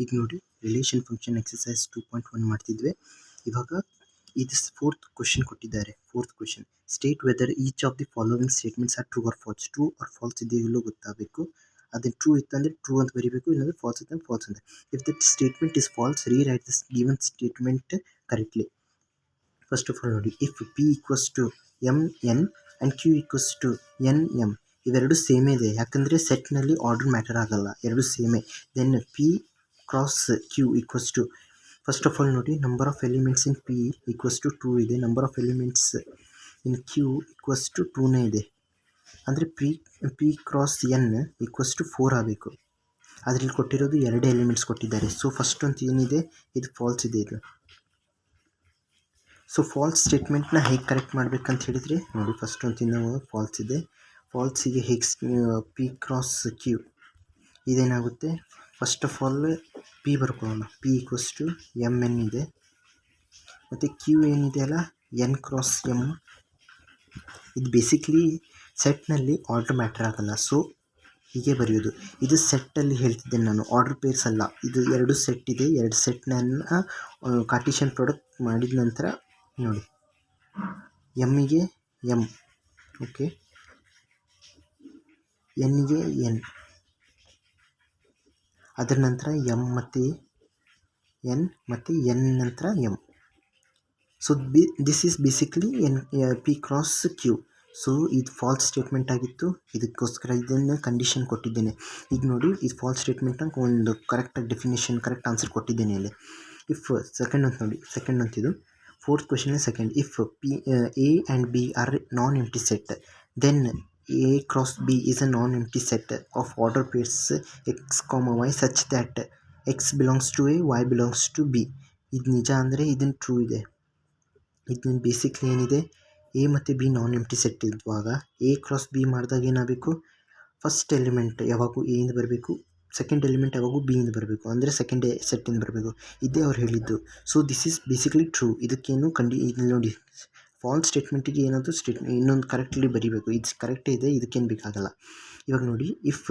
ಈಗ ನೋಡಿ relation function exercise 2.1 ಮಾಡ್ತಿದ್ವಿ. ಇವಾಗ ಇದು ಫೋರ್ತ್ ಕ್ವಶನ್ ಕೊಟ್ಟಿದ್ದಾರೆ. Fourth question state whether each of the following statements are true or false. True or false ಇದೆಯೋ ಇಲ್ಲೋ ಗೊತ್ತಾಗಬೇಕು. ಅದು ಟ್ರೂ ಇತ್ತಂದ್ರೆ ಟ್ರೂ ಅಂತ ಬರೀಬೇಕು, ಇಲ್ಲಾಂದ್ರೆ ಫಾಲ್ಸ್ ಇತ್ತಂದ್ರೆ ಫಾಲ್ಸ್ ಅಂತ. If that statement is false, rewrite this given statement correctly. First of all ನೋಡಿ, if P equals to M N and Q equals to N M, ಇವೆರಡು ಸೇಮೇ ಇದೆ. ಯಾಕಂದರೆ ಸೆಟ್ನಲ್ಲಿ ಆರ್ಡರ್ ಮ್ಯಾಟರ್ ಆಗಲ್ಲ, ಎರಡು ಸೇಮೇ. Then P cross Q equals to, first of all ನೋಡಿ, number of elements in P equals to 2 ಇದೆ, number of elements in Q equals to 2ನೇ ಇದೆ. ಅಂದರೆ P cross N equals to 4 ಆಗಬೇಕು. ಅದರಲ್ಲಿ ಕೊಟ್ಟಿರೋದು 2 ಎಲಿಮೆಂಟ್ಸ್ ಕೊಟ್ಟಿದ್ದಾರೆ. ಸೊ ಫಸ್ಟ್ ಒಂದು ಏನಿದೆ, ಇದು ಫಾಲ್ಸ್ ಇದೆ. ಇದು ಸೊ ಫಾಲ್ಸ್ ಸ್ಟೇಟ್ಮೆಂಟ್ನ ಹೇಗೆ ಕರೆಕ್ಟ್ ಮಾಡ್ಬೇಕಂತ ಹೇಳಿದರೆ ನೋಡಿ, ಫಸ್ಟ್ ಒಂದು ಫಾಲ್ಸ್ ಇದೆ. ಫಾಲ್ಸಿಗೆ ಹೇಗೆ ಪಿ ಕ್ರಾಸ್ ಕ್ಯೂ ಇದೇನಾಗುತ್ತೆ, ಫಸ್ಟ್ ಆಫ್ ಆಲ್ ಪಿ ಬರ್ಕೊಳ್ಳೋಣ. P equals to M N ಇದೆ, ಮತ್ತು ಕ್ಯೂ ಏನಿದೆ ಅಲ್ಲ ಎನ್ ಕ್ರಾಸ್ ಎಮ್. ಇದು ಬೇಸಿಕ್ಲಿ ಸೆಟ್ನಲ್ಲಿ ಆರ್ಡರ್ ಮ್ಯಾಟರ್ ಆಗಲ್ಲ, ಸೊ ಹೀಗೆ ಬರೆಯೋದು. ಇದು ಸೆಟ್ಟಲ್ಲಿ ಹೇಳ್ತಿದ್ದೇನೆ ನಾನು, ಆರ್ಡರ್ ಪೇರ್ಸ್ ಅಲ್ಲ. ಇದು 2 ಸೆಟ್ ಇದೆ, 2 ಸೆಟ್ನ ಕಾರ್ಟಿಷಿಯನ್ ಪ್ರಾಡಕ್ಟ್ ಮಾಡಿದ ನಂತರ ನೋಡಿ, ಎಮ್ಮಿಗೆ ಎಮ್, ಓಕೆ, ಎನ್ನಿಗೆ ಎನ್, ಅದರ ನಂತರ ಎಮ್ ಮತ್ತು ಎನ್, ಮತ್ತು ಎನ್ ನಂತರ M. So this is basically P cross Q. So ಇದು ಫಾಲ್ಸ್ ಸ್ಟೇಟ್ಮೆಂಟ್ ಆಗಿತ್ತು, ಇದಕ್ಕೋಸ್ಕರ ಇದನ್ನು ಕಂಡೀಷನ್ ಕೊಟ್ಟಿದ್ದೇನೆ. ಈಗ ನೋಡಿ, ಇದು ಫಾಲ್ಸ್ ಸ್ಟೇಟ್ಮೆಂಟ್ ಅಂತ ಒಂದು ಕರೆಕ್ಟಾಗಿ ಡೆಫಿನೇಷನ್, ಕರೆಕ್ಟ್ ಆನ್ಸರ್ ಕೊಟ್ಟಿದ್ದೇನೆ ಇಲ್ಲಿ. ಇಫ್ ಸೆಕೆಂಡ್ ಅಂತ ನೋಡಿ, ಸೆಕೆಂಡ್ ಅಂತಿದು fourth question second. If P A and B are non empty set, then A cross B is a non empty set of order pairs X comma Y such that X belongs to A, Y belongs to B. ಇದು ನಿಜ ಅಂದರೆ ಇದನ್ನು true ಇದೆ. ಇದನ್ನು basically ಏನಿದೆ, A ಮತ್ತು B non empty set ಇರುವಾಗ A cross B ಮಾಡಿದಾಗ ಏನಾಗಬೇಕು, ಫಸ್ಟ್ ಎಲಿಮೆಂಟ್ ಯಾವಾಗೂ ಎ ಇಂದ ಬರಬೇಕು, ಸೆಕೆಂಡ್ ಎಲಿಮೆಂಟ್ ಯಾವಾಗೂ ಬಿ ಇಂದ ಬರಬೇಕು, ಅಂದರೆ ಸೆಕೆಂಡ್ ಸೆಟ್ಟಿಂದ ಬರಬೇಕು. ಇದೇ ಅವ್ರು ಹೇಳಿದ್ದು. So this is basically true. ಇದಕ್ಕೇನು ಇಲ್ಲಿ ನೋಡಿ, ಫಾಲ್ಸ್ ಸ್ಟೇಟ್ಮೆಂಟಿಗೆ ಏನಾದರೂ ಇನ್ನೊಂದು ಕರೆಕ್ಟ್ಲಿ ಬರೀಬೇಕು. ಇದು ಕರೆಕ್ಟೇ ಇದೆ, ಇದಕ್ಕೇನು ಬೇಕಾಗಲ್ಲ. ಇವಾಗ ನೋಡಿ, if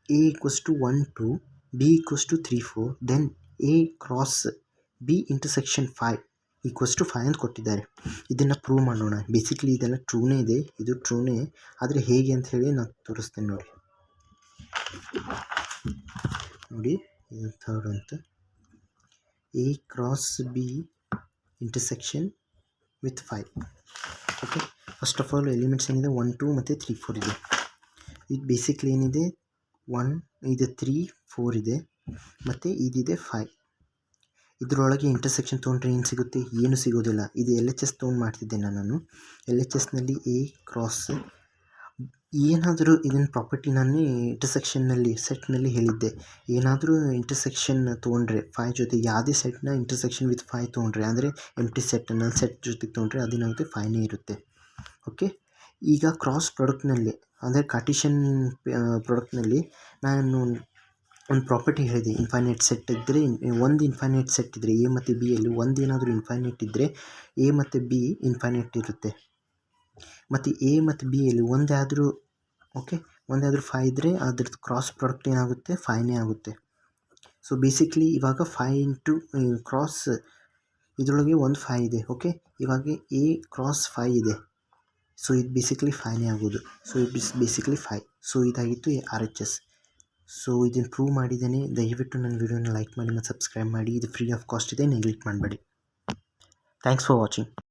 A equals to 1 2, B equals to 3 4, then A cross B intersection 5 equals to 5 ಅಂತ ಕೊಟ್ಟಿದ್ದಾರೆ. ಇದನ್ನು ಪ್ರೂವ್ ಮಾಡೋಣ. ಬೇಸಿಕ್ಲಿ ಇದೆಲ್ಲ ಟ್ರೂನೇ ಇದೆ, ಇದು ಟ್ರೂನೇ, ಆದರೆ ಹೇಗೆ ಅಂತ ಹೇಳಿ ನಾನು ತೋರಿಸ್ತೇನೆ. ನೋಡಿ ನೋಡಿ, ಇದು ಥರ್ಡ್ ಅಂತ, A cross B intersection with 5. Okay, first of all elements ಏನಿದೆ 1 2 ಮತ್ತು 3 4 ಇದೆ. ಇದು ಬೇಸಿಕ್ಲಿ ಏನಿದೆ, 1 ಇದು 3 4 ಇದೆ, ಮತ್ತು ಇದಿದೆ 5. ಇದರೊಳಗೆ ಇಂಟರ್ಸೆಕ್ಷನ್ ತೊಗೊಂಡ್ರೆ ಏನು ಸಿಗುತ್ತೆ, ಏನು ಸಿಗೋದಿಲ್ಲ. ಇದು ಎಲ್ ಎಚ್ ಎಸ್ ತೊಗೊಂಡು ಮಾಡ್ತಿದ್ದೇನೆ ನಾನು. ಎಲ್ ಎಚ್ ಎಸ್ನಲ್ಲಿ ಎ ಕ್ರಾಸ್ ಏನಾದರೂ ಇದನ್ನು ಪ್ರಾಪರ್ಟಿ ನಾನು ಇಂಟರ್ಸೆಕ್ಷನ್ನಲ್ಲಿ ಸೆಟ್ನಲ್ಲಿ ಹೇಳಿದ್ದೆ. ಏನಾದರೂ ಇಂಟರ್ಸೆಕ್ಷನ್ ತೊಗೊಂಡ್ರೆ 5 ಜೊತೆ, ಯಾವುದೇ ಸೆಟ್ನ ಇಂಟರ್ಸೆಕ್ಷನ್ ವಿತ್ 5 ತೊಗೊಂಡ್ರೆ, ಅಂದರೆ ಎಂಟಿ ಸೆಟ್ ನಲ್ ಸೆಟ್ ಜೊತೆಗೆ ತೊಗೊಂಡ್ರೆ ಅದೇನಾಗುತ್ತೆ 5ನೇ ಇರುತ್ತೆ. ಓಕೆ, ಈಗ ಕ್ರಾಸ್ ಪ್ರಾಡಕ್ಟ್ನಲ್ಲಿ, ಅಂದರೆ ಕಾರ್ಟಿಷಿಯನ್ ಪ್ರಾಡಕ್ಟ್ನಲ್ಲಿ ನಾನು ಒಂದು ಪ್ರಾಪರ್ಟಿ ಹೇಳಿದೆ. ಇನ್ಫೈನೈಟ್ ಸೆಟ್ ಇದ್ದರೆ, ಒಂದು ಇನ್ಫೈನೈಟ್ ಸೆಟ್ ಇದ್ದರೆ ಎ ಮತ್ತು ಬಿ ಯಲ್ಲಿ ಒಂದು ಏನಾದರೂ ಇನ್ಫೈನೈಟ್ ಇದ್ದರೆ ಎ ಮತ್ತು ಬಿ ಇನ್ಫೈನೈಟ್ ಇರುತ್ತೆ. ಮತ್ತು ಎ ಮತ್ತು ಬಿ ಯಲ್ಲಿ ಒಂದಾದರೂ 5 ಇದ್ದರೆ ಅದ್ರದ್ದು ಕ್ರಾಸ್ ಪ್ರಾಡಕ್ಟ್ ಏನಾಗುತ್ತೆ, 5ನೇ ಆಗುತ್ತೆ. ಸೊ ಬೇಸಿಕ್ಲಿ ಇವಾಗ 5 ಇಂಟು ಕ್ರಾಸ್ ಇದರೊಳಗೆ ಒಂದು 5 ಇದೆ. ಓಕೆ, ಇವಾಗ ಎ ಕ್ರಾಸ್ 5 ಇದೆ. ಸೊ ಇದು ಬೇಸಿಕ್ಲಿ 5ನೇ ಆಗೋದು. So it is basically 5. So ಇದಾಗಿತ್ತು ಆರ್ ಎಚ್ ಎಸ್. ಸೊ ಇದನ್ನು ಪ್ರೂವ್ ಮಾಡಿದ್ದೇನೆ. ದಯವಿಟ್ಟು ನನ್ನ ವಿಡಿಯೋನ ಲೈಕ್ ಮಾಡಿ ಮತ್ತು ಸಬ್ಸ್ಕ್ರೈಬ್ ಮಾಡಿ. ಇದು ಫ್ರೀ ಆಫ್ ಕಾಸ್ಟ್ ಇದೆ, ನೆಗ್ಲೆಕ್ಟ್ ಮಾಡಬೇಡಿ. Thanks for watching.